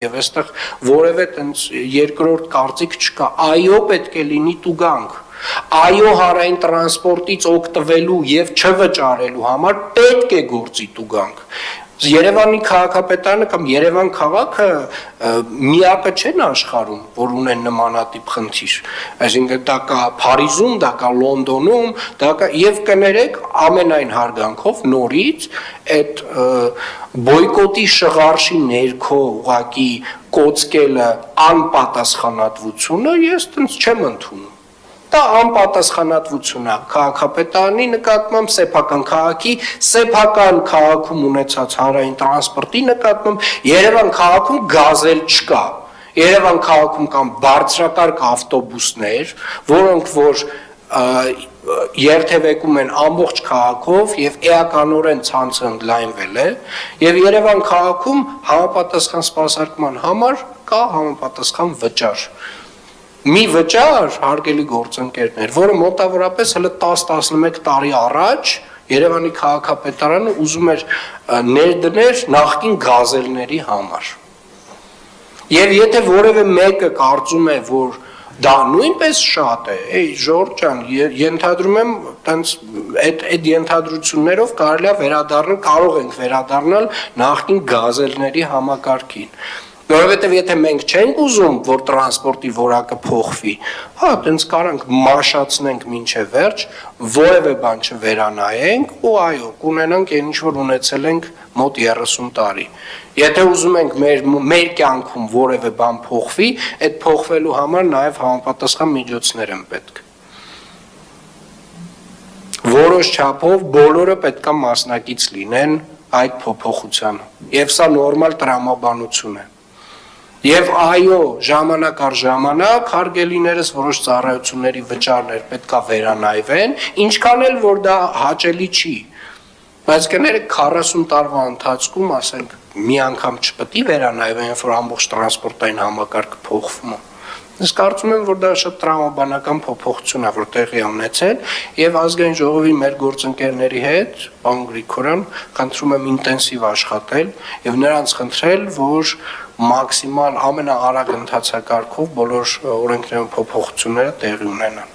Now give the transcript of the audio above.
Եվ այստեղ որևէ տենց երկրորդ կարծիք չկա, այո պետք է լինի տուգանք, այո հանրային տրանսպորտից օգտվելու եւ չվճարելու համար պետք է գործի տուգանք։ Երևանի քաղաքապետարանը կամ Երևան քաղաքը միակը չեն աշխարհում, որ ունեն նմանատիպ խնդիր, այսինքն դա կա Փարիզում, դա կա Լոնդոնում, դա կա եւ կներեք ամենայն հարգանքով նորից այդ բոյկոտի շղարշի ներքո ուղակի կոծկելը անպատասխանատվությունը ես տենց չեմ ընդունում։ Դա անպատասխանատվություն է քաղաքապետարանի նկատմամբ, սեփական քաղաքի, սեփական քաղաքում ունեցած հանրային տրանսպորտի նկատմամբ, Երևան քաղաքում գազել չկա։ Երևան քաղաքում կան բարձրակարգ ավտոբուսներ, որոնք որ երթևեկում են ամբողջ քաղաքով եւ էականորեն ցանցը ընդլայնվել է եւ Երևան քաղաքում համապատասխան սպասարկման համար կա համապատասխան վճար։ Մի վճար, հարգելի գործընկերներ, որը մոտավորապես հələ 10-11 տարի առաջ Երևանի քաղաքապետարանը ուզում էր ներդներ նախկին գազելների համար։ Եվ եթե որևէ մեկը կարծում է, որ դա նույնպես շատ է, Ժորժ ջան, ենթադրում եմ, տենց այդ ենթադրություններով կարելի է վերադառնալ, կարող ենք վերադառնալ նախկին գազելների համակարգին։ Որովհետև եթե մենք չենք ուզում, որ տրանսպորտի որակը փոխվի, հա, տենց կարանք մաշացնենք մինչև վերջ, որևէ բան չվերանայենք ու այո, կունենանք այն ինչ որ ունեցել ենք մոտ 30 տարի։ Եթե ուզում ենք մեր կյանքում որևէ բան փոխվի, այդ փոխվելու համար նաև համապատասխան միջոցներ են պետք։ Որոշ չափով բոլորը պետք է մասնակից լինեն այդ փոփոխությանը։ Եվ սա նորմալ տրամաբանություն է։ Եվ այո, ժամանակ առ ժամանակ հարգելիներս որոշ ծառայությունների վճարներ պետք է վերանայվեն, ինչքան էլ որ դա հաճելի չի։ Բայց կներեք 40 տարվա ընթացքում, ասենք, մի անգամ չպետք է վերանայվեն, որ ամբողջ տրանսպորտային համակարգը փոխվում է։ Ես կարծում եմ, որ դա շատ տրամաբանական փոփոխություն է, որ տեղի է ունեցել, եւ ազգային ժողովի մեր գործընկերների հետ, պարոն Գրիգորյան, խնդրում եմ ինտենսիվ աշխատել եւ նրանց խնդրել, որ մաքսիմալ ամենաարագ ընթացակարգով բոլոր օրենքներում փոփոխությունները տեղի ունենան։